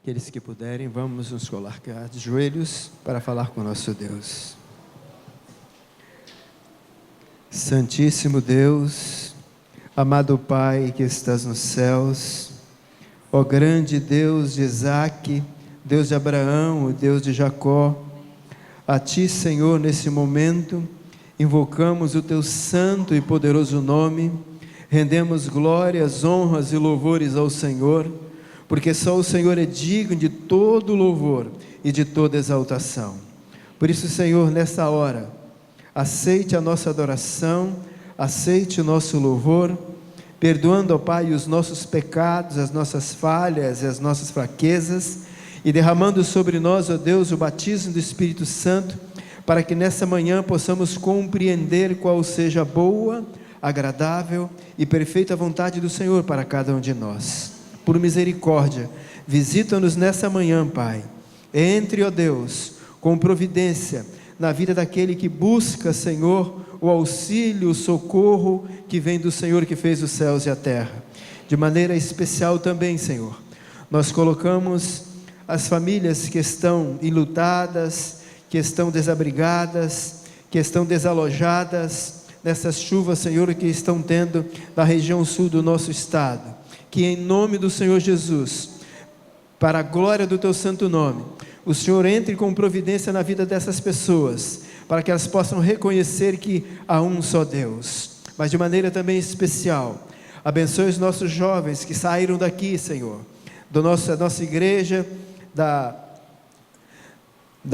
Aqueles que puderem, vamos nos colocar de joelhos para falar com o nosso Deus. Santíssimo Deus, amado Pai que estás nos céus, ó grande Deus de Isaque, Deus de Abraão, Deus de Jacó, a Ti, Senhor, nesse momento, invocamos o Teu santo e poderoso nome, rendemos glórias, honras e louvores ao Senhor, porque só o Senhor é digno de todo louvor e de toda exaltação. Por isso, Senhor, nessa hora, aceite a nossa adoração, aceite o nosso louvor, perdoando, ó Pai, os nossos pecados, as nossas falhas e as nossas fraquezas, e derramando sobre nós, ó Deus, o batismo do Espírito Santo, para que nessa manhã possamos compreender qual seja a boa, agradável e perfeita vontade do Senhor para cada um de nós. Por misericórdia, visita-nos nessa manhã, Pai. Entre, ó Deus, com providência na vida daquele que busca, Senhor, o auxílio, o socorro que vem do Senhor que fez os céus e a terra. De maneira especial também, Senhor, nós colocamos as famílias que estão enlutadas, que estão desabrigadas, que estão desalojadas nessas chuvas, Senhor, que estão tendo na região sul do nosso estado. Que em nome do Senhor Jesus, para a glória do Teu santo nome, o Senhor entre com providência na vida dessas pessoas, para que elas possam reconhecer que há um só Deus. Mas de maneira também especial, abençoe os nossos jovens que saíram daqui, Senhor, da nossa igreja, da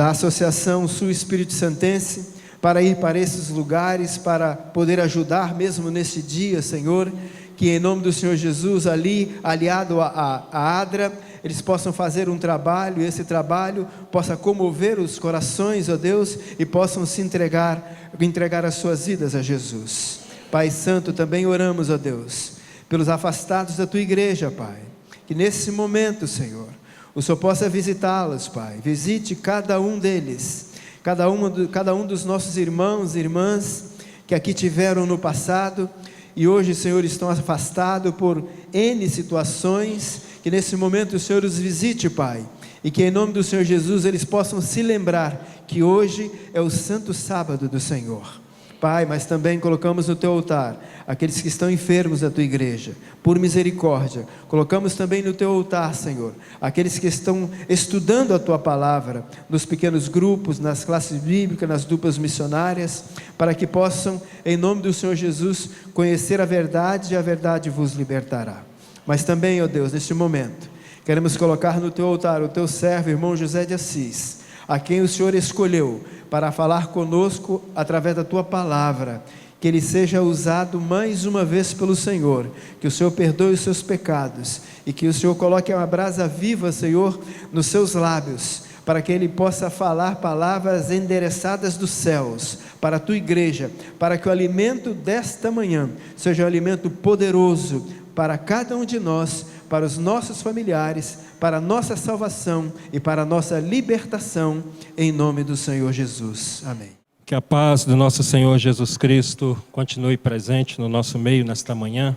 Associação Sul Espírito Santense, para ir para esses lugares, para poder ajudar mesmo nesse dia, Senhor, que em nome do Senhor Jesus, ali, aliado a ADRA, eles possam fazer um trabalho, e esse trabalho possa comover os corações, ó Deus, e possam se entregar as suas vidas a Jesus. Pai Santo, também oramos, ó Deus, pelos afastados da Tua igreja, Pai, que nesse momento, Senhor, o Senhor possa visitá-los, Pai, visite cada um deles, cada um dos nossos irmãos e irmãs, que aqui tiveram no passado, e hoje, Senhor, estão afastados por N situações, que nesse momento o Senhor os visite, Pai, e que em nome do Senhor Jesus eles possam se lembrar que hoje é o santo sábado do Senhor. Pai, mas também colocamos no Teu altar aqueles que estão enfermos da Tua igreja, por misericórdia. Colocamos também no Teu altar, Senhor, aqueles que estão estudando a Tua palavra, nos pequenos grupos, nas classes bíblicas, nas duplas missionárias, para que possam, em nome do Senhor Jesus, conhecer a verdade, e a verdade vos libertará. Mas também, ó Deus, neste momento, queremos colocar no Teu altar o Teu servo, irmão José de Assis, a quem o Senhor escolheu para falar conosco através da Tua palavra, que ele seja usado mais uma vez pelo Senhor, que o Senhor perdoe os seus pecados, e que o Senhor coloque uma brasa viva, Senhor, nos seus lábios, para que ele possa falar palavras endereçadas dos céus, para a Tua igreja, para que o alimento desta manhã seja um alimento poderoso, para cada um de nós, para os nossos familiares, para a nossa salvação e para a nossa libertação, em nome do Senhor Jesus. Amém. Que a paz do nosso Senhor Jesus Cristo continue presente no nosso meio nesta manhã.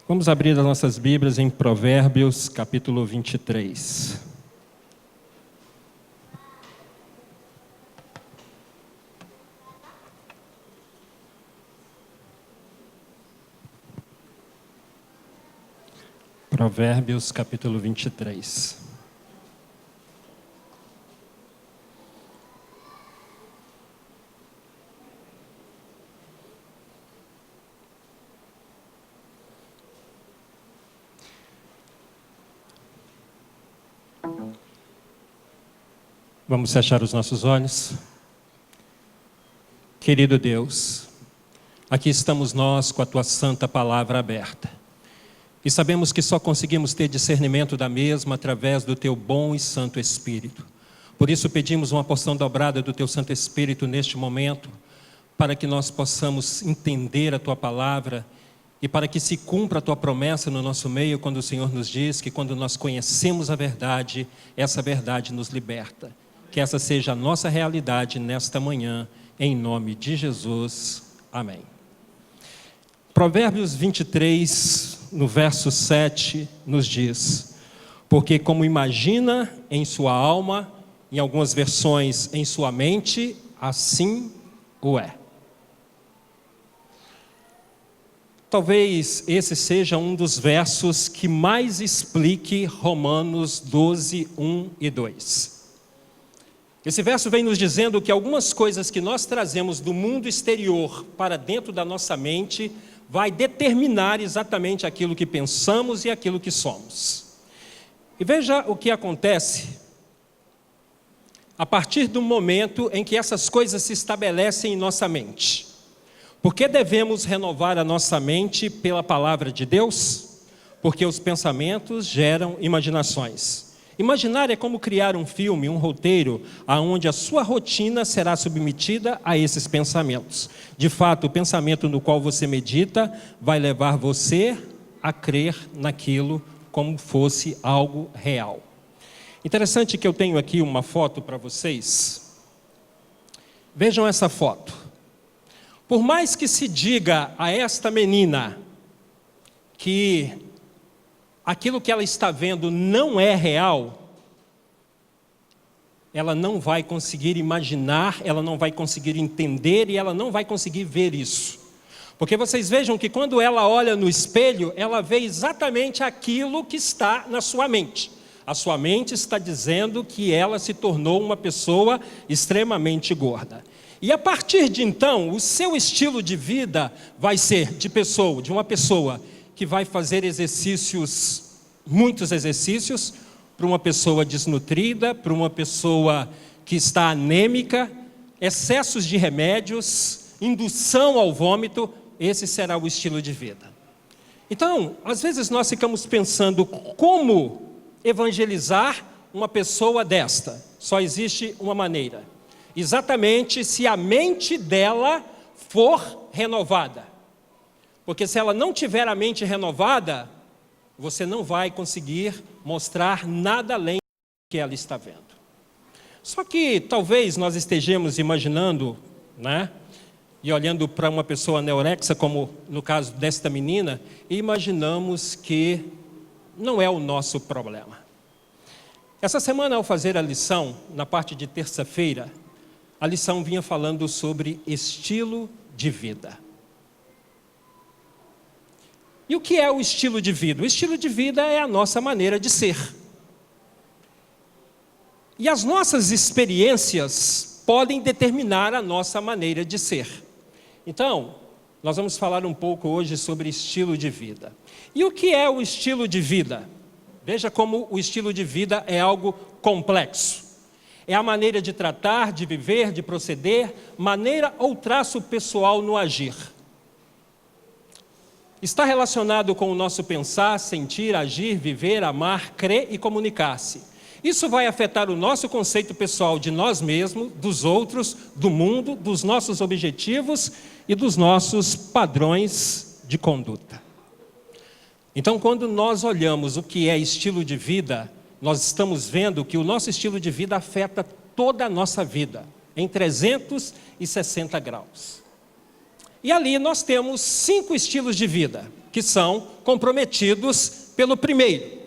Vamos abrir as nossas Bíblias em Provérbios, capítulo 23. Provérbios, capítulo 23. Vamos fechar os nossos olhos. Querido Deus, aqui estamos nós com a Tua santa palavra aberta. E sabemos que só conseguimos ter discernimento da mesma através do Teu bom e santo Espírito. Por isso pedimos uma porção dobrada do Teu Santo Espírito neste momento, para que nós possamos entender a Tua palavra e para que se cumpra a Tua promessa no nosso meio, quando o Senhor nos diz que quando nós conhecemos a verdade, essa verdade nos liberta. Que essa seja a nossa realidade nesta manhã, em nome de Jesus. Amém. Provérbios 23, no verso 7, nos diz: Porque como imagina em sua alma, em algumas versões em sua mente, assim o é. Talvez esse seja um dos versos que mais explique Romanos 12, 1 e 2. Esse verso vem nos dizendo que algumas coisas que nós trazemos do mundo exterior para dentro da nossa mente vai determinar exatamente aquilo que pensamos e aquilo que somos. E veja o que acontece a partir do momento em que essas coisas se estabelecem em nossa mente. Por que devemos renovar a nossa mente pela palavra de Deus? Porque os pensamentos geram imaginações. Imaginar é como criar um filme, um roteiro, onde a sua rotina será submetida a esses pensamentos. De fato, o pensamento no qual você medita vai levar você a crer naquilo como fosse algo real. Interessante que eu tenho aqui uma foto para vocês. Vejam essa foto. Por mais que se diga a esta menina que aquilo que ela está vendo não é real, ela não vai conseguir imaginar, ela não vai conseguir entender e ela não vai conseguir ver isso. Porque vocês vejam que quando ela olha no espelho, ela vê exatamente aquilo que está na sua mente. A sua mente está dizendo que ela se tornou uma pessoa extremamente gorda. E a partir de então, o seu estilo de vida vai ser de uma pessoa que vai fazer exercícios, muitos exercícios, para uma pessoa desnutrida, para uma pessoa que está anêmica, excessos de remédios, indução ao vômito, esse será o estilo de vida. Então, às vezes nós ficamos pensando como evangelizar uma pessoa desta. Só existe uma maneira. Exatamente se a mente dela for renovada. Porque se ela não tiver a mente renovada, você não vai conseguir mostrar nada além do que ela está vendo. Só que talvez nós estejamos imaginando, né? E olhando para uma pessoa anorexa, como no caso desta menina, e imaginamos que não é o nosso problema. Essa semana, ao fazer a lição, na parte de terça-feira, a lição vinha falando sobre estilo de vida. E o que é o estilo de vida? O estilo de vida é a nossa maneira de ser. E as nossas experiências podem determinar a nossa maneira de ser. Então, nós vamos falar um pouco hoje sobre estilo de vida. E o que é o estilo de vida? Veja como o estilo de vida é algo complexo. É a maneira de tratar, de viver, de proceder, maneira ou traço pessoal no agir. Está relacionado com o nosso pensar, sentir, agir, viver, amar, crer e comunicar-se. Isso vai afetar o nosso conceito pessoal de nós mesmos, dos outros, do mundo, dos nossos objetivos e dos nossos padrões de conduta. Então, quando nós olhamos o que é estilo de vida, nós estamos vendo que o nosso estilo de vida afeta toda a nossa vida, em 360 graus. E ali nós temos 5 estilos de vida, que são comprometidos pelo primeiro.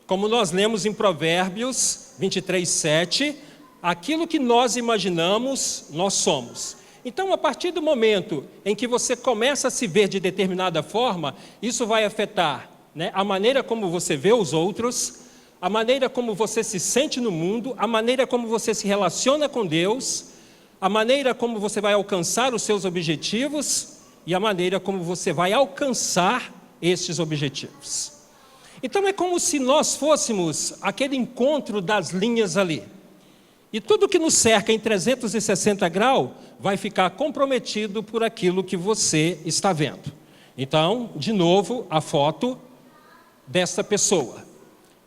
Como nós lemos em Provérbios 23, 7, aquilo que nós imaginamos, nós somos. Então, a partir do momento em que você começa a se ver de determinada forma, isso vai afetar, né, a maneira como você vê os outros, a maneira como você se sente no mundo, a maneira como você se relaciona com Deus, a maneira como você vai alcançar os seus objetivos e a maneira como você vai alcançar estes objetivos. Então é como se nós fôssemos aquele encontro das linhas ali. E tudo que nos cerca em 360 graus vai ficar comprometido por aquilo que você está vendo. Então, de novo, a foto dessa pessoa.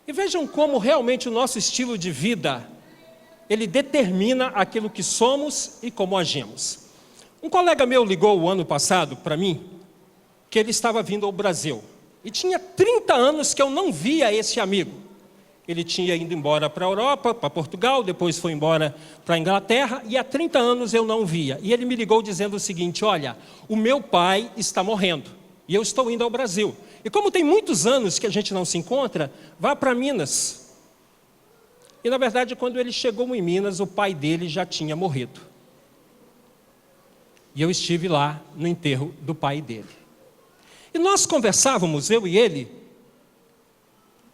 E vejam como realmente o nosso estilo de vida, ele determina aquilo que somos e como agimos. Um colega meu ligou o ano passado para mim, que ele estava vindo ao Brasil. E tinha 30 anos que eu não via esse amigo. Ele tinha ido embora para a Europa, para Portugal, depois foi embora para a Inglaterra, e há 30 anos eu não via. E ele me ligou dizendo o seguinte: olha, o meu pai está morrendo, e eu estou indo ao Brasil. E como tem muitos anos que a gente não se encontra, vá para Minas, E, na verdade, quando ele chegou em Minas, o pai dele já tinha morrido. E eu estive lá no enterro do pai dele. E nós conversávamos, eu e ele.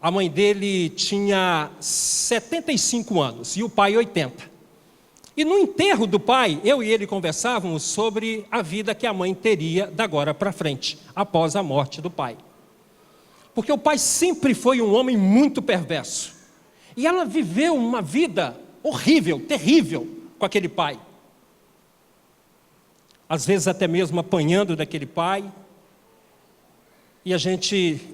A mãe dele tinha 75 anos e o pai 80. E no enterro do pai, eu e ele conversávamos sobre a vida que a mãe teria da agora para frente, após a morte do pai. Porque o pai sempre foi um homem muito perverso. E ela viveu uma vida horrível, terrível com aquele pai. Às vezes até mesmo apanhando daquele pai. E a gente,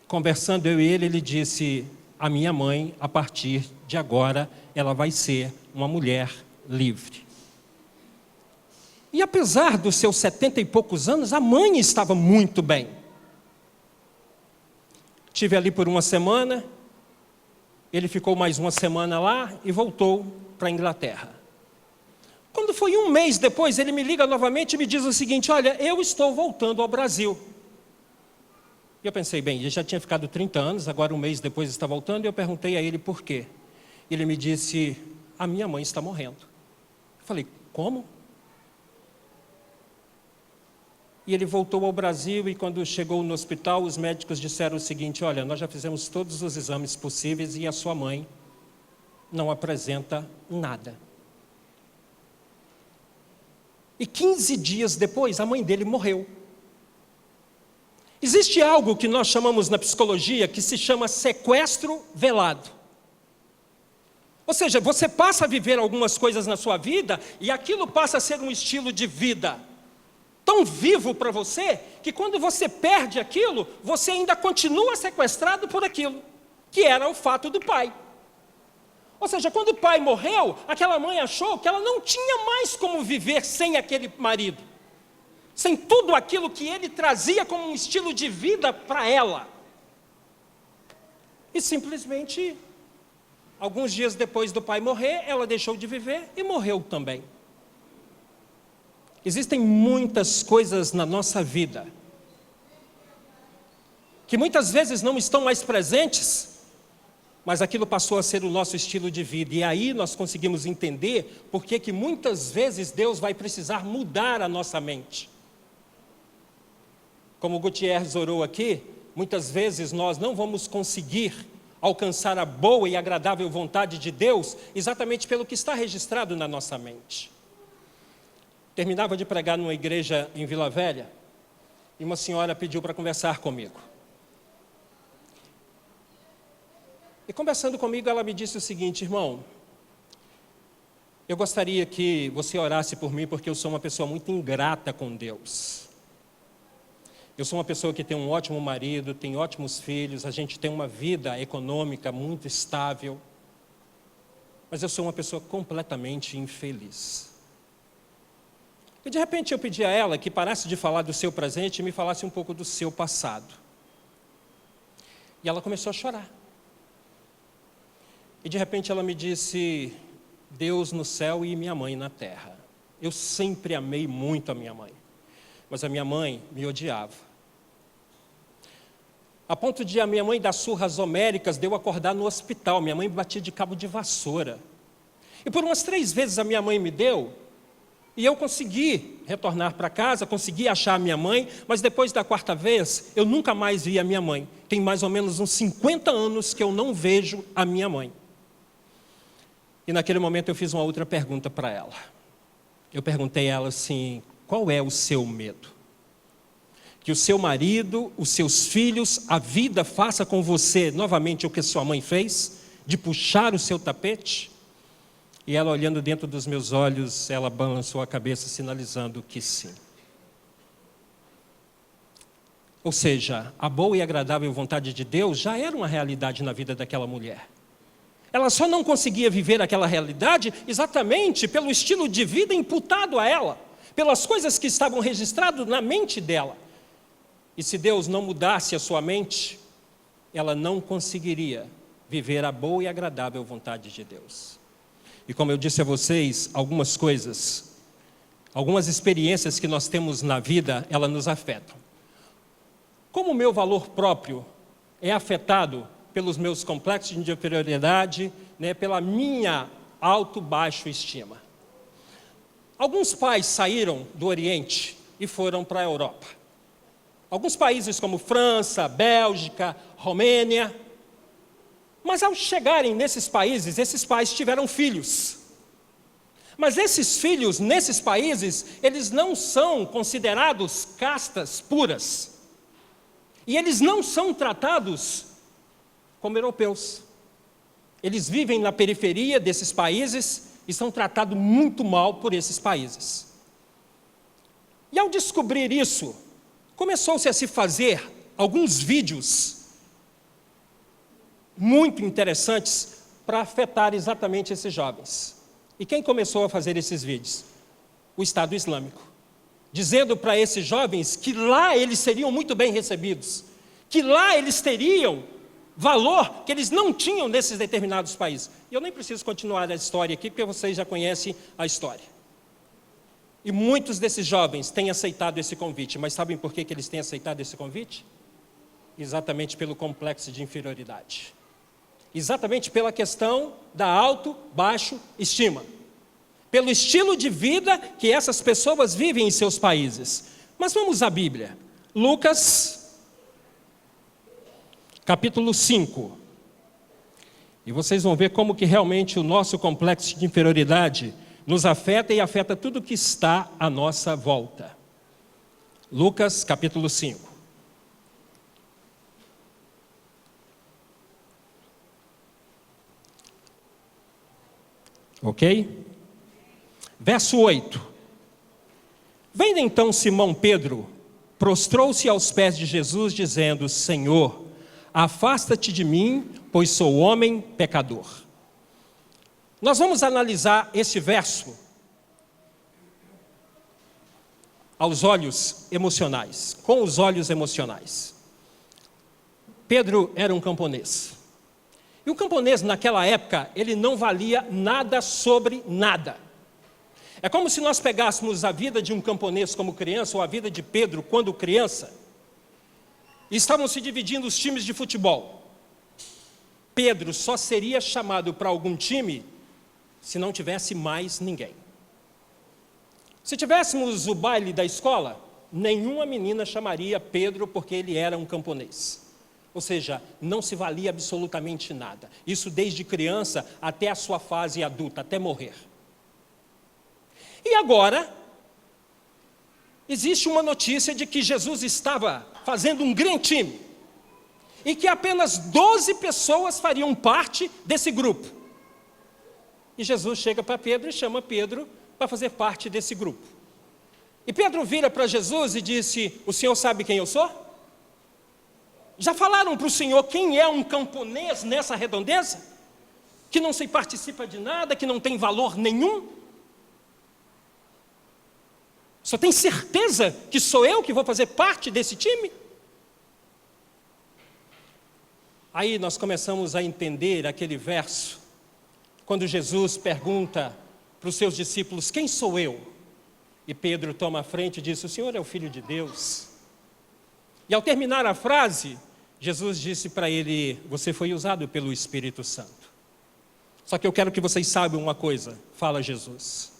conversando eu e ele disse: a minha mãe, a partir de agora, ela vai ser uma mulher livre. E apesar dos seus 70 e poucos anos, a mãe estava muito bem. Estive ali por uma semana, ele ficou mais uma semana lá e voltou para a Inglaterra. Quando foi um mês depois, ele me liga novamente e me diz o seguinte: olha, eu estou voltando ao Brasil. E eu pensei, bem, ele já tinha ficado 30 anos, agora um mês depois está voltando, e eu perguntei a ele por quê. Ele me disse: a minha mãe está morrendo. Eu falei: como? E ele voltou ao Brasil e quando chegou no hospital, os médicos disseram o seguinte: olha, nós já fizemos todos os exames possíveis e a sua mãe não apresenta nada. E 15 dias depois, a mãe dele morreu. Existe algo que nós chamamos na psicologia que se chama sequestro velado. Ou seja, você passa a viver algumas coisas na sua vida e aquilo passa a ser um estilo de vida tão vivo para você, que quando você perde aquilo, você ainda continua sequestrado por aquilo, que era o fato do pai. Ou seja, quando o pai morreu, aquela mãe achou que ela não tinha mais como viver sem aquele marido, sem tudo aquilo que ele trazia como um estilo de vida para ela. E simplesmente, alguns dias depois do pai morrer, ela deixou de viver e morreu também. Existem muitas coisas na nossa vida que muitas vezes não estão mais presentes, mas aquilo passou a ser o nosso estilo de vida. E aí nós conseguimos entender por que muitas vezes Deus vai precisar mudar a nossa mente. Como o Gutierrez orou aqui, muitas vezes nós não vamos conseguir alcançar a boa e agradável vontade de Deus exatamente pelo que está registrado na nossa mente. Terminava de pregar numa igreja em Vila Velha e uma senhora pediu para conversar comigo. E conversando comigo, ela me disse o seguinte: irmão, eu gostaria que você orasse por mim porque eu sou uma pessoa muito ingrata com Deus. Eu sou uma pessoa que tem um ótimo marido, tem ótimos filhos, a gente tem uma vida econômica muito estável, mas eu sou uma pessoa completamente infeliz. E de repente eu pedi a ela que parasse de falar do seu presente e me falasse um pouco do seu passado. E ela começou a chorar. E de repente ela me disse: Deus no céu e minha mãe na terra. Eu sempre amei muito a minha mãe, mas a minha mãe me odiava. A ponto de a minha mãe dar surras homéricas, de eu acordar no hospital. Minha mãe me batia de cabo de vassoura. E por umas 3 vezes a minha mãe me deu, e eu consegui retornar para casa, consegui achar a minha mãe, mas depois da 4ª vez, eu nunca mais vi a minha mãe. Tem mais ou menos uns 50 anos que eu não vejo a minha mãe. E naquele momento eu fiz uma outra pergunta para ela. Eu perguntei a ela assim: qual é o seu medo? Que o seu marido, os seus filhos, a vida faça com você novamente o que sua mãe fez? De puxar o seu tapete? E ela, olhando dentro dos meus olhos, ela balançou a cabeça, sinalizando que sim. Ou seja, a boa e agradável vontade de Deus já era uma realidade na vida daquela mulher. Ela só não conseguia viver aquela realidade exatamente pelo estilo de vida imputado a ela, pelas coisas que estavam registradas na mente dela. E se Deus não mudasse a sua mente, ela não conseguiria viver a boa e agradável vontade de Deus. E como eu disse a vocês, algumas coisas, algumas experiências que nós temos na vida, elas nos afetam. Como o meu valor próprio é afetado pelos meus complexos de inferioridade, né, pela minha alto-baixo estima. Alguns pais saíram do Oriente e foram para a Europa. Alguns países como França, Bélgica, Romênia. Mas ao chegarem nesses países, esses pais tiveram filhos. Mas esses filhos, nesses países, eles não são considerados castas puras. E eles não são tratados como europeus. Eles vivem na periferia desses países e são tratados muito mal por esses países. E ao descobrir isso, começou-se a se fazer alguns vídeos muito interessantes para afetar exatamente esses jovens. E quem começou a fazer esses vídeos? O Estado Islâmico. Dizendo para esses jovens que lá eles seriam muito bem recebidos, que lá eles teriam valor que eles não tinham nesses determinados países. E eu nem preciso continuar a história aqui, porque vocês já conhecem a história. E muitos desses jovens têm aceitado esse convite, mas sabem por que eles têm aceitado esse convite? Exatamente pelo complexo de inferioridade. Exatamente pela questão da alto-baixo estima. Pelo estilo de vida que essas pessoas vivem em seus países. Mas vamos à Bíblia. Lucas, capítulo 5. E vocês vão ver como que realmente o nosso complexo de inferioridade nos afeta e afeta tudo que está à nossa volta. Lucas, capítulo 5. Ok? Verso 8. Vendo então Simão Pedro, prostrou-se aos pés de Jesus, dizendo: Senhor, afasta-te de mim, pois sou homem pecador. Nós vamos analisar esse verso aos olhos emocionais, com os olhos emocionais. Pedro era um camponês. E o camponês, naquela época, ele não valia nada sobre nada. É como se nós pegássemos a vida de um camponês como criança, ou a vida de Pedro quando criança, e estavam se dividindo os times de futebol. Pedro só seria chamado para algum time se não tivesse mais ninguém. Se tivéssemos o baile da escola, nenhuma menina chamaria Pedro porque ele era um camponês. Ou seja, não se valia absolutamente nada. Isso desde criança até a sua fase adulta, até morrer. E agora, existe uma notícia de que Jesus estava fazendo um grande time. E que apenas 12 pessoas fariam parte desse grupo. E Jesus chega para Pedro e chama Pedro para fazer parte desse grupo. E Pedro vira para Jesus e disse: o senhor sabe quem eu sou? Já falaram para o senhor quem é um camponês nessa redondeza? Que não se participa de nada, que não tem valor nenhum? Só tem certeza que sou eu que vou fazer parte desse time? Aí nós começamos a entender aquele verso, quando Jesus pergunta para os seus discípulos: quem sou eu? E Pedro toma a frente e diz: o Senhor é o Filho de Deus. E ao terminar a frase, Jesus disse para ele: você foi usado pelo Espírito Santo. Só que eu quero que vocês saibam uma coisa, fala Jesus.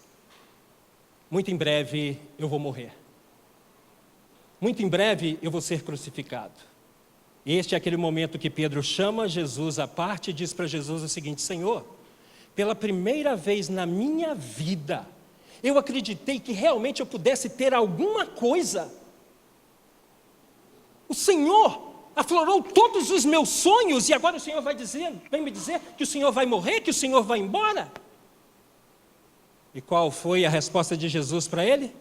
Muito em breve eu vou morrer. Muito em breve eu vou ser crucificado. E este é aquele momento que Pedro chama Jesus à parte e diz para Jesus o seguinte: Senhor, pela primeira vez na minha vida, eu acreditei que realmente eu pudesse ter alguma coisa. O Senhor aflorou todos os meus sonhos e agora o Senhor vem me dizer que o Senhor vai morrer, que o Senhor vai embora? E qual foi a resposta de Jesus para ele?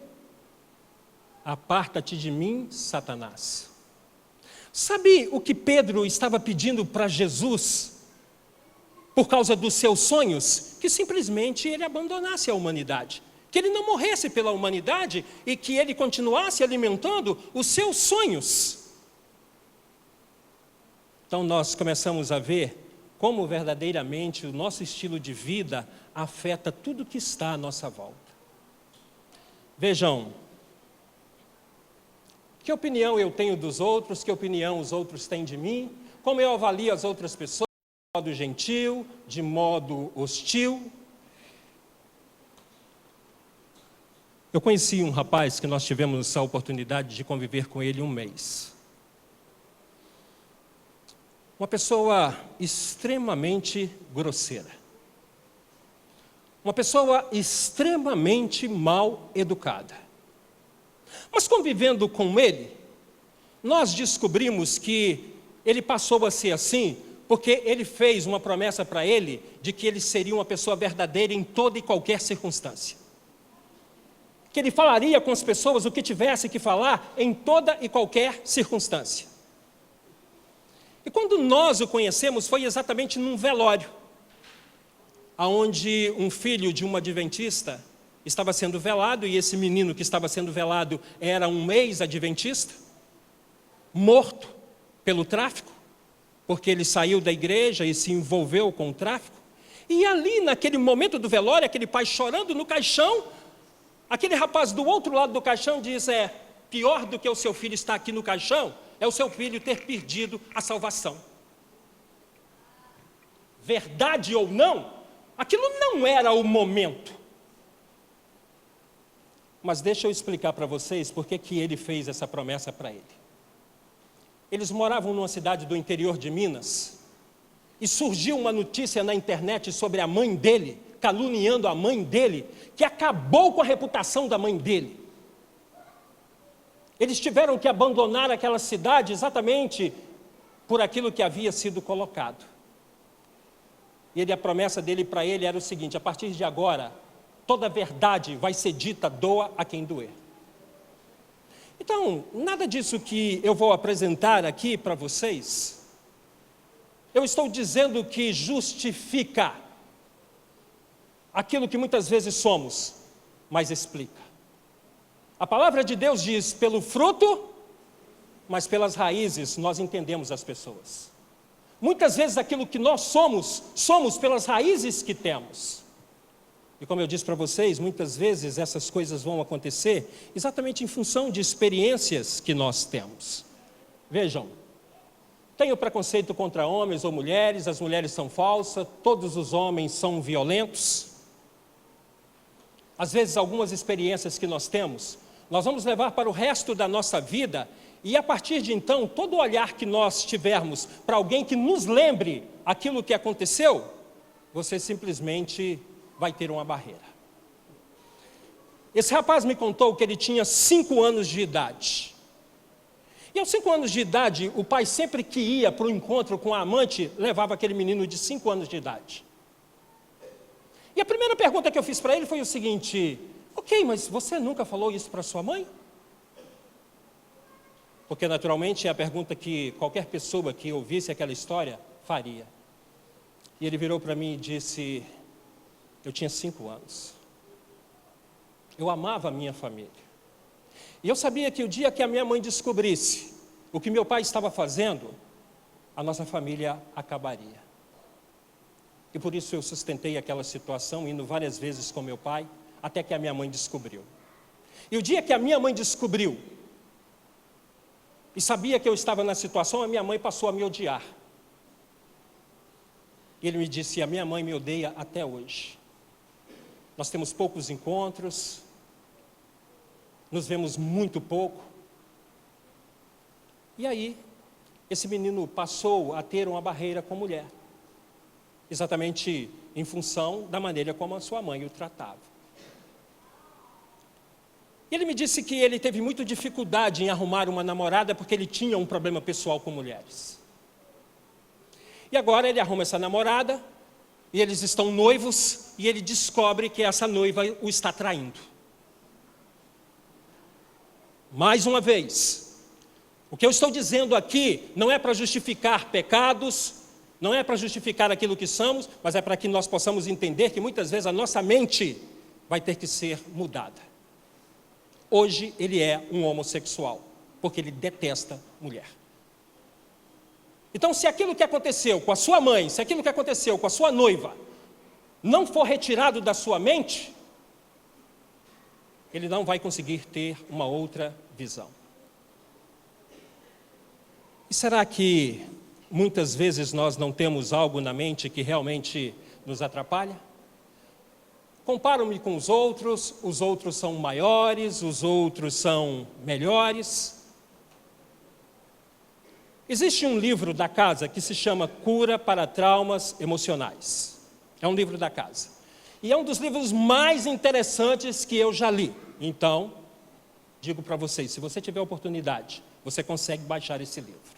Aparta-te de mim, Satanás. Sabe o que Pedro estava pedindo para Jesus, por causa dos seus sonhos? Que simplesmente ele abandonasse a humanidade. Que ele não morresse pela humanidade e que ele continuasse alimentando os seus sonhos. Então nós começamos a ver como verdadeiramente o nosso estilo de vida afeta tudo que está à nossa volta. Vejam, que opinião eu tenho dos outros, que opinião os outros têm de mim, como eu avalio as outras pessoas. modo gentil, de modo hostil. Eu conheci um rapaz que nós tivemos a oportunidade de conviver com ele um mês. Uma pessoa extremamente grosseira. Uma pessoa extremamente mal educada. Mas convivendo com ele, nós descobrimos que ele passou a ser assim porque ele fez uma promessa para ele de que ele seria uma pessoa verdadeira em toda e qualquer circunstância. Que ele falaria com as pessoas o que tivesse que falar em toda e qualquer circunstância. E quando nós o conhecemos foi exatamente num velório, onde um filho de uma adventista estava sendo velado, e esse menino que estava sendo velado era um ex-adventista, morto pelo tráfico, porque ele saiu da igreja e se envolveu com o tráfico. E ali, naquele momento do velório, aquele pai chorando no caixão, aquele rapaz do outro lado do caixão diz: pior do que o seu filho estar aqui no caixão, é o seu filho ter perdido a salvação. Verdade ou não, aquilo não era o momento. Mas deixa eu explicar para vocês por que ele fez essa promessa para ele. Eles moravam numa cidade do interior de Minas, e surgiu uma notícia na internet sobre a mãe dele, caluniando a mãe dele, que acabou com a reputação da mãe dele. Eles tiveram que abandonar aquela cidade exatamente por aquilo que havia sido colocado. E a promessa dele para ele era o seguinte: a partir de agora, toda a verdade vai ser dita, doa a quem doer. Então, nada disso que eu vou apresentar aqui para vocês, eu estou dizendo que justifica aquilo que muitas vezes somos, mas explica. A palavra de Deus diz: pelo fruto, mas pelas raízes nós entendemos as pessoas. Muitas vezes aquilo que nós somos pelas raízes que temos. E como eu disse para vocês, muitas vezes essas coisas vão acontecer exatamente em função de experiências que nós temos. Vejam, tenho preconceito contra homens ou mulheres, as mulheres são falsas, todos os homens são violentos. Às vezes algumas experiências que nós temos, nós vamos levar para o resto da nossa vida, e a partir de então, todo olhar que nós tivermos para alguém que nos lembre aquilo que aconteceu, você simplesmente vai ter uma barreira. Esse rapaz me contou que ele tinha 5 anos de idade. E aos 5 anos de idade, o pai sempre que ia para o encontro com a amante, levava aquele menino de 5 anos de idade. E a primeira pergunta que eu fiz para ele foi o seguinte: ok, mas você nunca falou isso para sua mãe? Porque naturalmente é a pergunta que qualquer pessoa que ouvisse aquela história faria. E ele virou para mim e disse: eu tinha 5 anos. Eu amava a minha família. E eu sabia que o dia que a minha mãe descobrisse o que meu pai estava fazendo, a nossa família acabaria. E por isso eu sustentei aquela situação, indo várias vezes com meu pai, até que a minha mãe descobriu. E o dia que a minha mãe descobriu, e sabia que eu estava na situação, a minha mãe passou a me odiar. E ele me disse: a minha mãe me odeia até hoje. Nós temos poucos encontros, nos vemos muito pouco. E aí, esse menino passou a ter uma barreira com mulher, exatamente em função da maneira como a sua mãe o tratava. E ele me disse que ele teve muita dificuldade em arrumar uma namorada porque ele tinha um problema pessoal com mulheres. E agora ele arruma essa namorada, e eles estão noivos, e ele descobre que essa noiva o está traindo. Mais uma vez, o que eu estou dizendo aqui não é para justificar pecados, não é para justificar aquilo que somos, mas é para que nós possamos entender que muitas vezes a nossa mente vai ter que ser mudada. Hoje ele é um homossexual, porque ele detesta mulher. Então, se aquilo que aconteceu com a sua mãe, se aquilo que aconteceu com a sua noiva, não for retirado da sua mente, ele não vai conseguir ter uma outra visão. E será que muitas vezes nós não temos algo na mente que realmente nos atrapalha? Comparo-me com os outros são maiores, os outros são melhores. Existe um livro da casa que se chama Cura para Traumas Emocionais. É um livro da casa. E é um dos livros mais interessantes que eu já li. Então, digo para vocês, se você tiver oportunidade, você consegue baixar esse livro.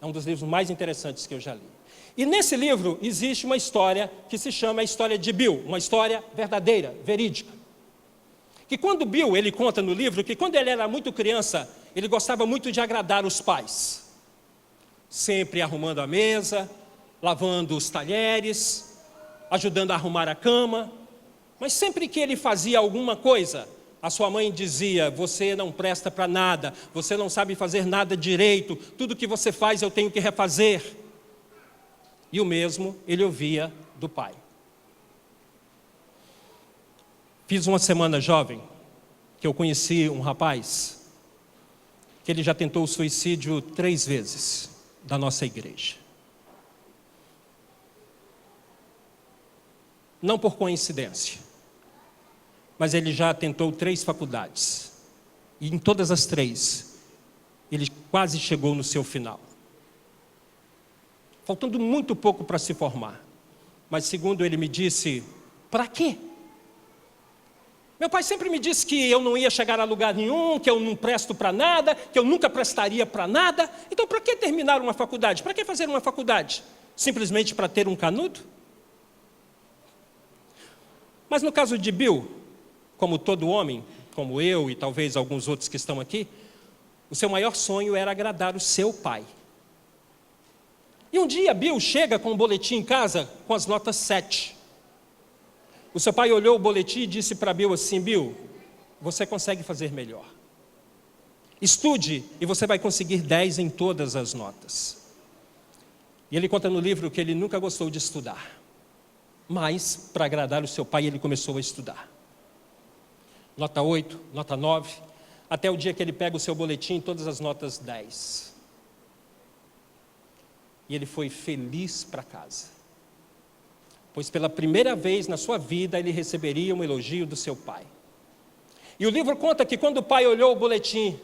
É um dos livros mais interessantes que eu já li. E nesse livro existe uma história que se chama a história de Bill, uma história verdadeira, verídica. Que quando Bill, ele conta no livro, que quando ele era muito criança, ele gostava muito de agradar os pais. Sempre arrumando a mesa, lavando os talheres, ajudando a arrumar a cama. Mas sempre que ele fazia alguma coisa, a sua mãe dizia: você não presta para nada, você não sabe fazer nada direito, tudo que você faz eu tenho que refazer. E o mesmo ele ouvia do pai. Fiz uma semana jovem, que eu conheci um rapaz, que ele já tentou o suicídio 3 vezes, da nossa igreja. Não por coincidência, mas ele já tentou 3 faculdades. E em todas as 3, ele quase chegou no seu final. Faltando muito pouco para se formar. Mas segundo ele me disse, para quê? Meu pai sempre me disse que eu não ia chegar a lugar nenhum, que eu não presto para nada, que eu nunca prestaria para nada. Então para que terminar uma faculdade? Para que fazer uma faculdade? Simplesmente para ter um canudo? Mas no caso de Bill, como todo homem, como eu e talvez alguns outros que estão aqui, o seu maior sonho era agradar o seu pai. E um dia Bill chega com um boletim em casa com as notas 7. O seu pai olhou o boletim e disse para Bill assim: Bill, você consegue fazer melhor. Estude e você vai conseguir 10 em todas as notas. E ele conta no livro que ele nunca gostou de estudar. Mas, para agradar o seu pai, ele começou a estudar. Nota 8, nota 9, até o dia que ele pega o seu boletim, todas as notas 10. E ele foi feliz para casa. Pois pela primeira vez na sua vida, ele receberia um elogio do seu pai. E o livro conta que quando o pai olhou o boletim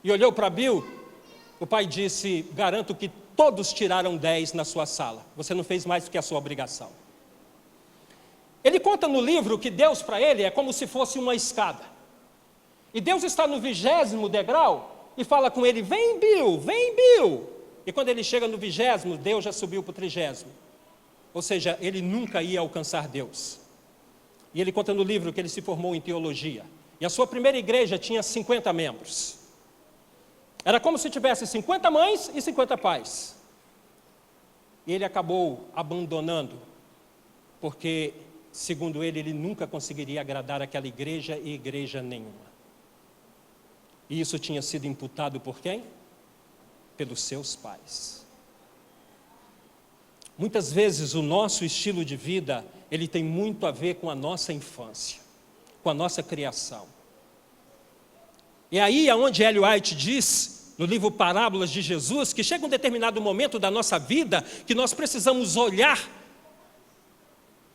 e olhou para Bill, o pai disse: garanto que todos tiraram 10 na sua sala. Você não fez mais do que a sua obrigação. Ele conta no livro que Deus para ele é como se fosse uma escada. E Deus está no 20º degrau e fala com ele: vem Bill, vem Bill. E quando ele chega no 20º, Deus já subiu para o 30º. Ou seja, ele nunca ia alcançar Deus. E ele conta no livro que ele se formou em teologia. E a sua primeira igreja tinha 50 membros. Era como se tivesse 50 mães e 50 pais. E ele acabou abandonando, porque, segundo ele nunca conseguiria agradar aquela igreja e igreja nenhuma. E isso tinha sido imputado por quem? Pelos seus pais. Muitas vezes o nosso estilo de vida, ele tem muito a ver com a nossa infância, com a nossa criação. E aí é onde Ellen White diz, no livro Parábolas de Jesus, que chega um determinado momento da nossa vida que nós precisamos olhar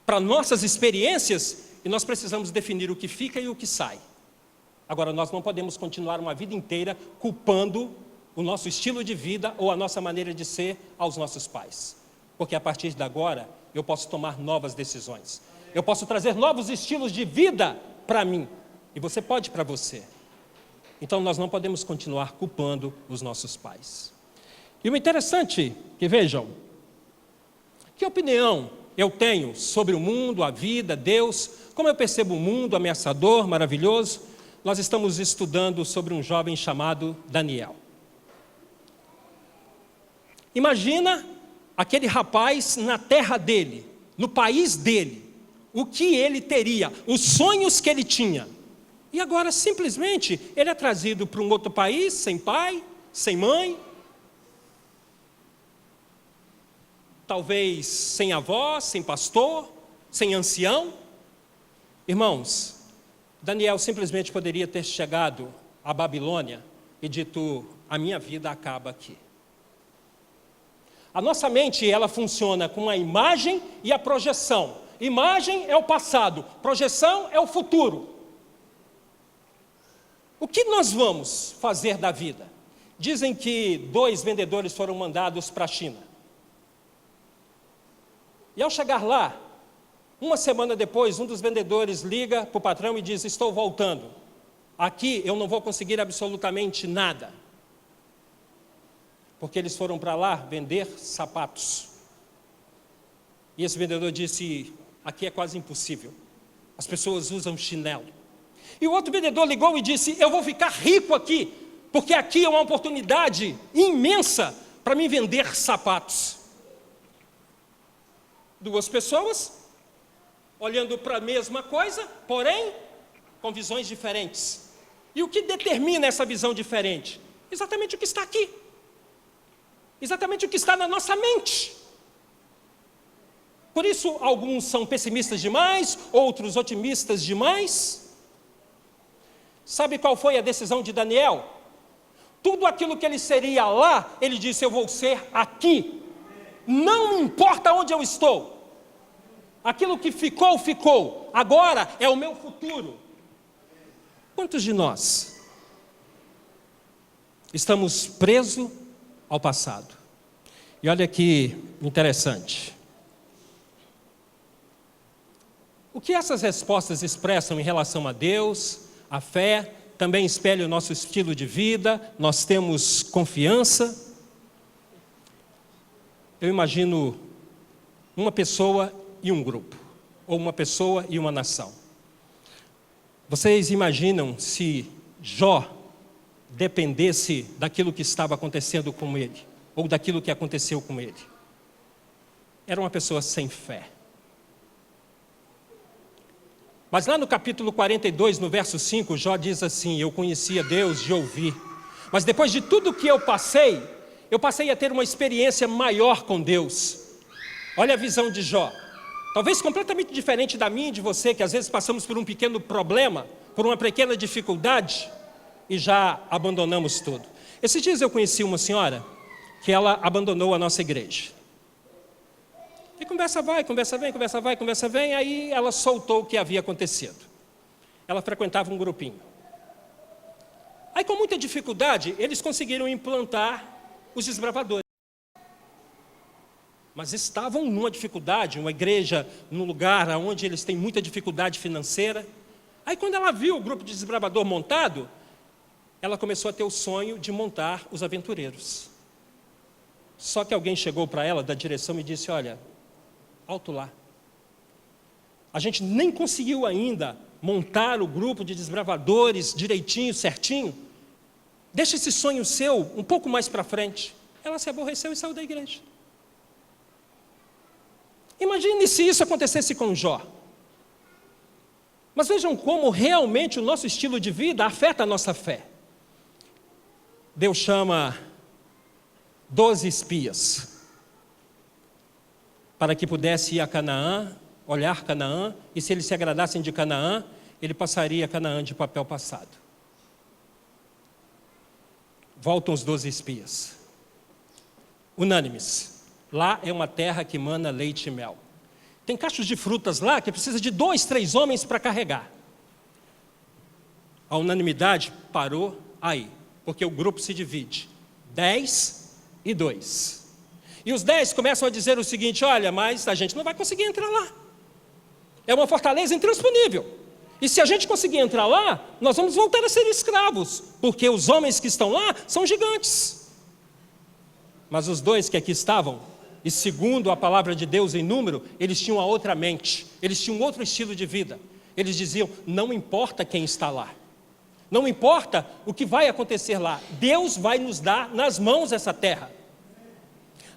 para nossas experiências e nós precisamos definir o que fica e o que sai. Agora, nós não podemos continuar uma vida inteira culpando o nosso estilo de vida ou a nossa maneira de ser aos nossos pais. Porque a partir de agora, eu posso tomar novas decisões. Eu posso trazer novos estilos de vida para mim. E você pode para você. Então, nós não podemos continuar culpando os nossos pais. E o interessante, que vejam, que opinião eu tenho sobre o mundo, a vida, Deus, como eu percebo o mundo ameaçador, maravilhoso. Nós estamos estudando sobre um jovem chamado Daniel. Imagina aquele rapaz na terra dele, no país dele, o que ele teria, os sonhos que ele tinha. E agora, simplesmente, ele é trazido para um outro país, sem pai, sem mãe, talvez sem avó, sem pastor, sem ancião. Irmãos, Daniel simplesmente poderia ter chegado à Babilônia e dito: a minha vida acaba aqui. A nossa mente, ela funciona com a imagem e a projeção. Imagem é o passado, projeção é o futuro. O que nós vamos fazer da vida? Dizem que 2 vendedores foram mandados para a China. E ao chegar lá, uma semana depois, um dos vendedores liga para o patrão e diz: estou voltando. Aqui eu não vou conseguir absolutamente nada. Porque eles foram para lá vender sapatos. E esse vendedor disse: aqui é quase impossível. As pessoas usam chinelo. E o outro vendedor ligou e disse: eu vou ficar rico aqui, porque aqui é uma oportunidade imensa para mim vender sapatos. 2 pessoas olhando para a mesma coisa, porém com visões diferentes. E o que determina essa visão diferente? Exatamente o que está aqui. Exatamente o que está na nossa mente. Por isso, alguns são pessimistas demais, outros otimistas demais. Sabe qual foi a decisão de Daniel? Tudo aquilo que ele seria lá, ele disse: eu vou ser aqui. Não importa onde eu estou. Aquilo que ficou, ficou. Agora é o meu futuro. Quantos de nós estamos presos ao passado? E olha que interessante. O que essas respostas expressam em relação a Deus, a fé, também espelha o nosso estilo de vida, nós temos confiança. Eu imagino uma pessoa e um grupo, ou uma pessoa e uma nação. Vocês imaginam se Jó dependesse daquilo que estava acontecendo com ele, ou daquilo que aconteceu com ele? Era uma pessoa sem fé. Mas lá no capítulo 42, no verso 5, Jó diz assim: eu conhecia Deus de ouvir, mas depois de tudo que eu passei a ter uma experiência maior com Deus. Olha a visão de Jó, talvez completamente diferente da minha e de você, que às vezes passamos por um pequeno problema, por uma pequena dificuldade, e já abandonamos tudo. Esses dias eu conheci uma senhora, que ela abandonou a nossa igreja. E conversa vai, conversa vem, conversa vai, conversa vem, aí ela soltou o que havia acontecido. Ela frequentava um grupinho. Aí com muita dificuldade, eles conseguiram implantar os desbravadores. Mas estavam numa dificuldade, uma igreja num lugar onde eles têm muita dificuldade financeira. Aí quando ela viu o grupo de desbravador montado, ela começou a ter o sonho de montar os aventureiros. Só que alguém chegou para ela da direção e disse: olha, alto lá. A gente nem conseguiu ainda montar o grupo de desbravadores direitinho, certinho. Deixa esse sonho seu um pouco mais para frente. Ela se aborreceu e saiu da igreja. Imagine se isso acontecesse com Jó. Mas vejam como realmente o nosso estilo de vida afeta a nossa fé. Deus chama 12 espias para que pudesse ir a Canaã, olhar Canaã, e se eles se agradassem de Canaã, ele passaria Canaã de papel passado. Voltam os 12 espias, unânimes. Lá é uma terra que mana leite e mel. Tem cachos de frutas lá que precisa de 2, 3 homens para carregar. A unanimidade parou aí, porque o grupo se divide, 10 e 2. E os 10 começam a dizer o seguinte: olha, mas a gente não vai conseguir entrar lá. É uma fortaleza intransponível. E se a gente conseguir entrar lá, nós vamos voltar a ser escravos, porque os homens que estão lá são gigantes. Mas os 2 que aqui estavam, e segundo a palavra de Deus em número, eles tinham a outra mente, eles tinham outro estilo de vida. Eles diziam: não importa quem está lá, não importa o que vai acontecer lá, Deus vai nos dar nas mãos essa terra.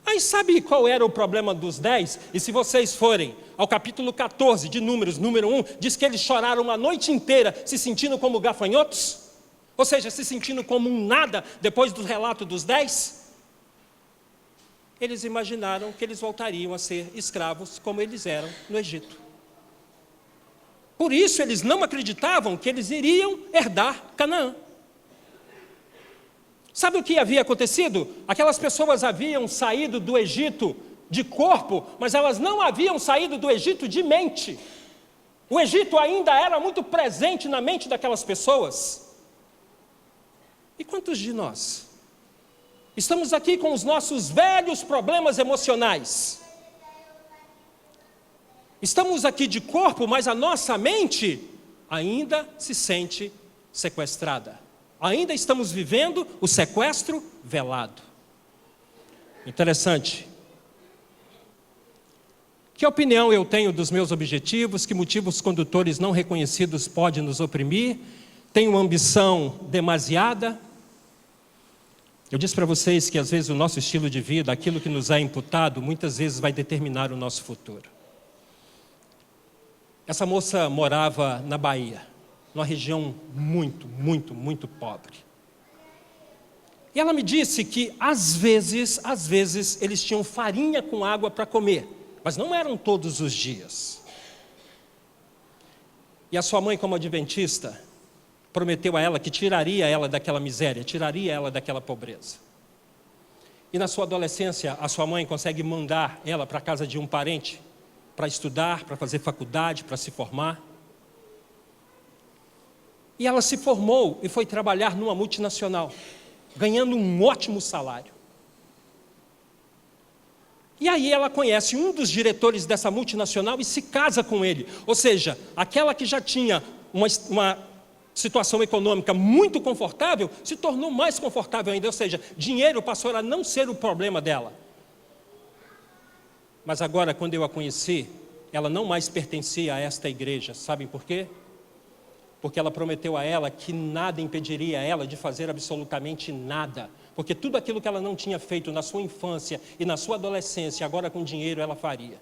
Aí sabe qual era o problema dos 10? E se vocês forem ao capítulo 14 de Números, número 1, diz que eles choraram a noite inteira se sentindo como gafanhotos, ou seja, se sentindo como um nada depois do relato dos 10. Eles imaginaram que eles voltariam a ser escravos como eles eram no Egito. Por isso eles não acreditavam que eles iriam herdar Canaã. Sabe o que havia acontecido? Aquelas pessoas haviam saído do Egito de corpo, mas elas não haviam saído do Egito de mente. O Egito ainda era muito presente na mente daquelas pessoas. E quantos de nós estamos aqui com os nossos velhos problemas emocionais? Estamos aqui de corpo, mas a nossa mente ainda se sente sequestrada. Ainda estamos vivendo o sequestro velado. Interessante. Que opinião eu tenho dos meus objetivos? Que motivos condutores não reconhecidos podem nos oprimir? Tenho uma ambição demasiada? Eu disse para vocês que às vezes o nosso estilo de vida, aquilo que nos é imputado, muitas vezes vai determinar o nosso futuro. Essa moça morava na Bahia, numa região muito pobre. E ela me disse que às vezes eles tinham farinha com água para comer, mas não eram todos os dias. E a sua mãe, como adventista, prometeu a ela que tiraria ela daquela miséria, tiraria ela daquela pobreza. E na sua adolescência, a sua mãe consegue mandar ela para a casa de um parente, para estudar, para fazer faculdade, para se formar. E ela se formou e foi trabalhar numa multinacional, ganhando um ótimo salário. E aí ela conhece um dos diretores dessa multinacional e se casa com ele. Ou seja, aquela que já tinha uma situação econômica muito confortável, se tornou mais confortável ainda. Ou seja, dinheiro passou a não ser o problema dela. Mas agora, quando eu a conheci, ela não mais pertencia a esta igreja. Sabem por quê? Porque ela prometeu a ela que nada impediria ela de fazer absolutamente nada. Porque tudo aquilo que ela não tinha feito na sua infância e na sua adolescência, agora com dinheiro ela faria.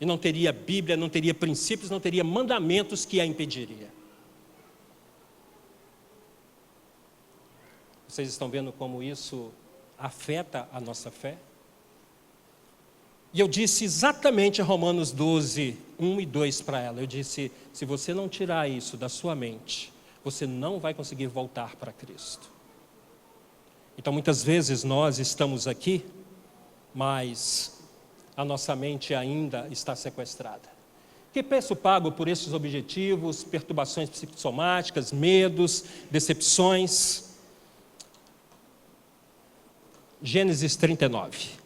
E não teria Bíblia, não teria princípios, não teria mandamentos que a impediria. Vocês estão vendo como isso afeta a nossa fé? E eu disse exatamente a Romanos 12, 1 e 2 para ela. Eu disse, se você não tirar isso da sua mente, você não vai conseguir voltar para Cristo. Então, muitas vezes nós estamos aqui, mas a nossa mente ainda está sequestrada. Que preço pago por esses objetivos, perturbações psicossomáticas, medos, decepções? Gênesis 39.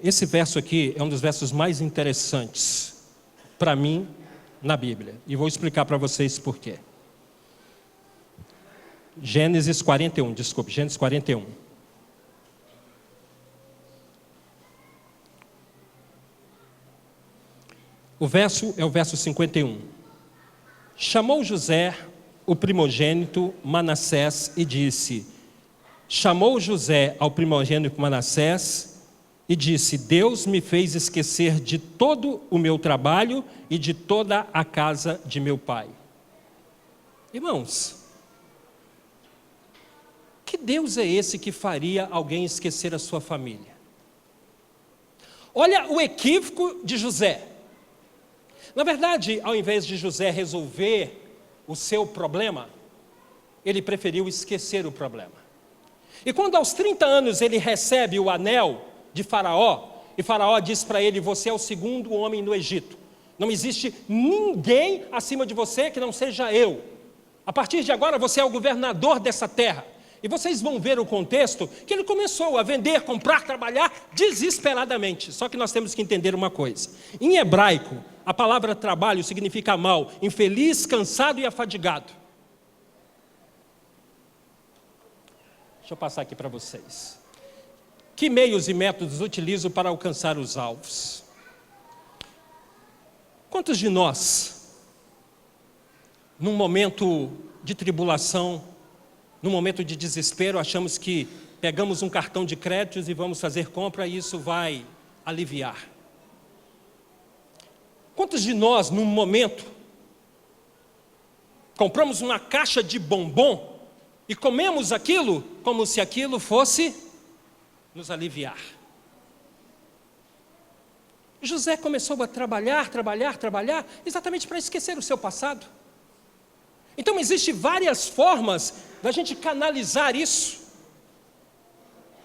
Esse verso aqui é um dos versos mais interessantes para mim na Bíblia. E vou explicar para vocês por quê. Gênesis 41. O verso é o verso 51. Chamou José, o primogênito Manassés, e disse... Chamou José ao primogênito Manassés e disse, Deus me fez esquecer de todo o meu trabalho e de toda a casa de meu pai. Irmãos, que Deus é esse que faria alguém esquecer a sua família? Olha o equívoco de José. Na verdade, ao invés de José resolver o seu problema, ele preferiu esquecer o problema. E quando aos 30 anos ele recebe o anel de Faraó, e Faraó diz para ele, você é o segundo homem no Egito. Não existe ninguém acima de você que não seja eu. A partir de agora você é o governador dessa terra. E vocês vão ver o contexto que ele começou a vender, comprar, trabalhar desesperadamente. Só que nós temos que entender uma coisa. Em hebraico, a palavra trabalho significa mal, infeliz, cansado e afadigado. Deixa eu passar aqui para vocês. Que meios e métodos utilizo para alcançar os alvos? Quantos de nós, num momento de tribulação, num momento de desespero, achamos que pegamos um cartão de créditos e vamos fazer compra e isso vai aliviar? Quantos de nós, num momento, compramos uma caixa de bombom e comemos aquilo como se aquilo fosse nos aliviar? José começou a trabalhar, exatamente para esquecer o seu passado. Então, existem várias formas da gente canalizar isso.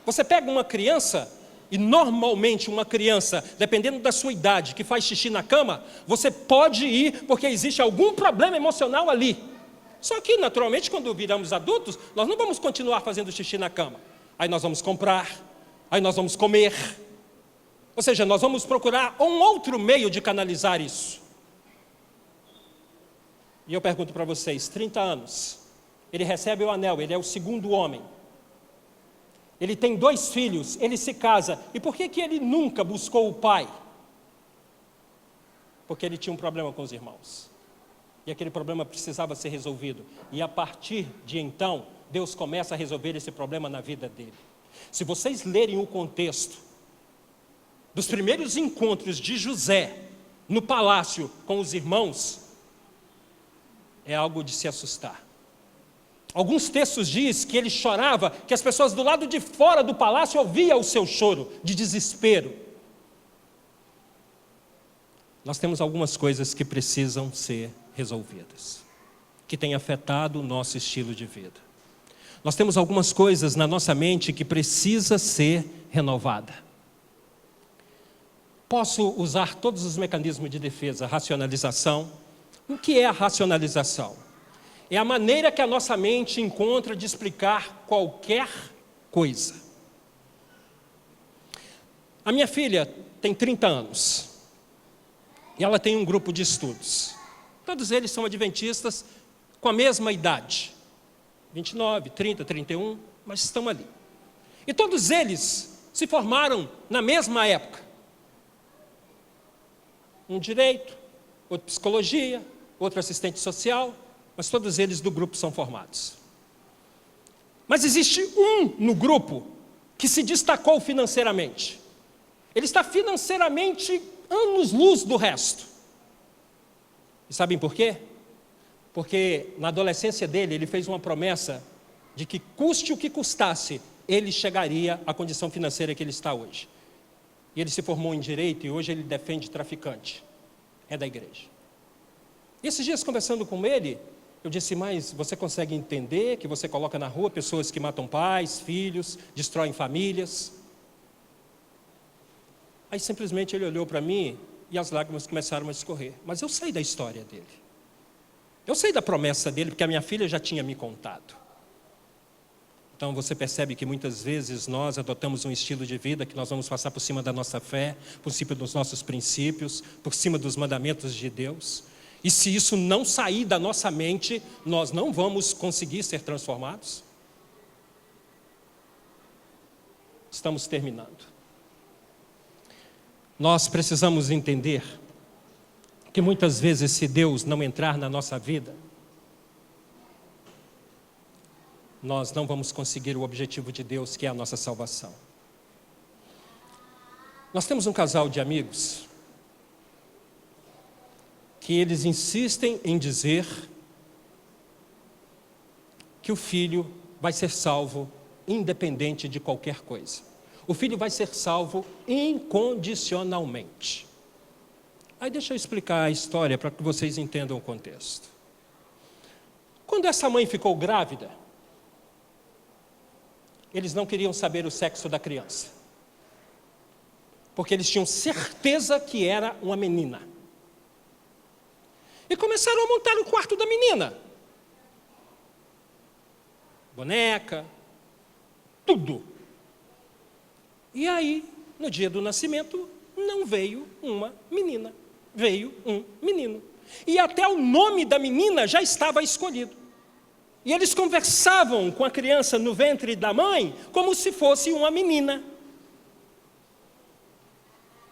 Você pega uma criança, e normalmente uma criança, dependendo da sua idade, que faz xixi na cama, você pode ir porque existe algum problema emocional ali. Só que, naturalmente, quando viramos adultos, nós não vamos continuar fazendo xixi na cama. Aí nós vamos comprar, aí nós vamos comer. Ou seja, nós vamos procurar um outro meio de canalizar isso. E eu pergunto para vocês, 30 anos, ele recebe o anel, ele é o segundo homem. Ele tem 2 filhos, ele se casa. E por que ele nunca buscou o pai? Porque ele tinha um problema com os irmãos. E aquele problema precisava ser resolvido. E a partir de então, Deus começa a resolver esse problema na vida dele. Se vocês lerem o contexto dos primeiros encontros de José no palácio com os irmãos, é algo de se assustar. Alguns textos dizem que ele chorava, que as pessoas do lado de fora do palácio ouviam o seu choro de desespero. Nós temos algumas coisas que precisam ser resolvidas, que têm afetado o nosso estilo de vida. Nós temos algumas coisas na nossa mente que precisa ser renovada. Posso usar todos os mecanismos de defesa, racionalização. O que é a racionalização? É a maneira que a nossa mente encontra de explicar qualquer coisa. A minha filha tem 30 anos. E ela tem um grupo de estudos. Todos eles são adventistas com a mesma idade. 29, 30, 31, mas estão ali. E todos eles se formaram na mesma época. Um direito, outro psicologia, outro assistente social, mas todos eles do grupo são formados. Mas existe um no grupo que se destacou financeiramente. Ele está financeiramente anos-luz do resto. E sabem por quê? Porque na adolescência dele, ele fez uma promessa de que custe o que custasse, ele chegaria à condição financeira que ele está hoje. E ele se formou em direito e hoje ele defende traficante. É da igreja. E esses dias conversando com ele, eu disse, mas você consegue entender que você coloca na rua pessoas que matam pais, filhos, destroem famílias? Aí simplesmente ele olhou para mim e as lágrimas começaram a escorrer. Mas eu sei da história dele. Eu sei da promessa dele, porque a minha filha já tinha me contado. Então você percebe que muitas vezes nós adotamos um estilo de vida que nós vamos passar por cima da nossa fé, por cima dos nossos princípios, por cima dos mandamentos de Deus. E se isso não sair da nossa mente, nós não vamos conseguir ser transformados. Estamos terminando. Nós precisamos entender que muitas vezes, se Deus não entrar na nossa vida, nós não vamos conseguir o objetivo de Deus, que é a nossa salvação. Nós temos um casal de amigos que eles insistem em dizer que o filho vai ser salvo independente de qualquer coisa. O filho vai ser salvo incondicionalmente. Aí deixa eu explicar a história para que vocês entendam o contexto. Quando essa mãe ficou grávida, eles não queriam saber o sexo da criança, porque eles tinham certeza que era uma menina. E começaram a montar o quarto da menina. Boneca, tudo. E aí, no dia do nascimento, não veio uma menina, veio um menino. E até o nome da menina já estava escolhido. E eles conversavam com a criança no ventre da mãe como se fosse uma menina.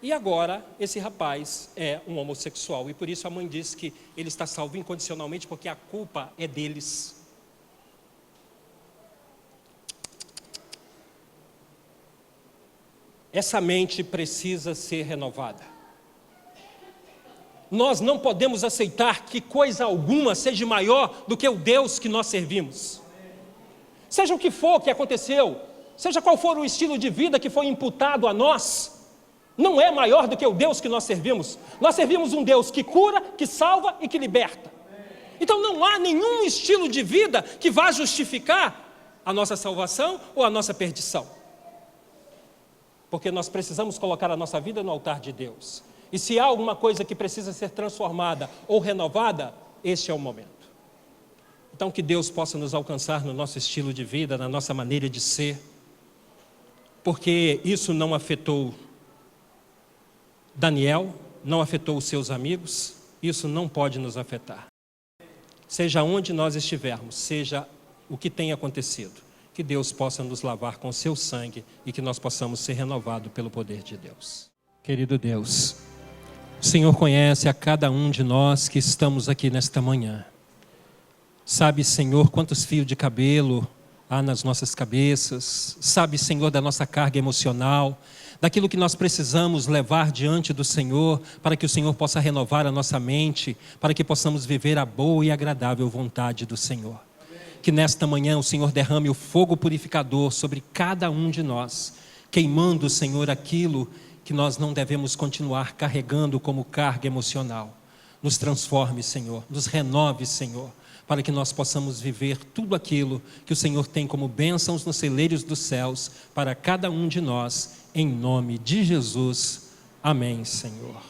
E agora, esse rapaz é um homossexual. E por isso a mãe diz que ele está salvo incondicionalmente, porque a culpa é deles. Essa mente precisa ser renovada. Nós não podemos aceitar que coisa alguma seja maior do que o Deus que nós servimos. Seja o que for que aconteceu, seja qual for o estilo de vida que foi imputado a nós, não é maior do que o Deus que nós servimos. Nós servimos um Deus que cura, que salva e que liberta. Então não há nenhum estilo de vida que vá justificar a nossa salvação ou a nossa perdição. Porque nós precisamos colocar a nossa vida no altar de Deus. E se há alguma coisa que precisa ser transformada ou renovada, este é o momento. Então que Deus possa nos alcançar no nosso estilo de vida, na nossa maneira de ser. Porque isso não afetou Daniel, não afetou os seus amigos, isso não pode nos afetar. Seja onde nós estivermos, seja o que tenha acontecido, que Deus possa nos lavar com seu sangue e que nós possamos ser renovados pelo poder de Deus. Querido Deus, o Senhor conhece a cada um de nós que estamos aqui nesta manhã. Sabe, Senhor, quantos fios de cabelo há nas nossas cabeças. Sabe, Senhor, da nossa carga emocional, daquilo que nós precisamos levar diante do Senhor, para que o Senhor possa renovar a nossa mente, para que possamos viver a boa e agradável vontade do Senhor. Que nesta manhã o Senhor derrame o fogo purificador sobre cada um de nós, queimando, Senhor, aquilo que nós não devemos continuar carregando como carga emocional. Nos transforme, Senhor, nos renove, Senhor, para que nós possamos viver tudo aquilo que o Senhor tem como bênçãos nos celeiros dos céus para cada um de nós, em nome de Jesus. Amém, Senhor.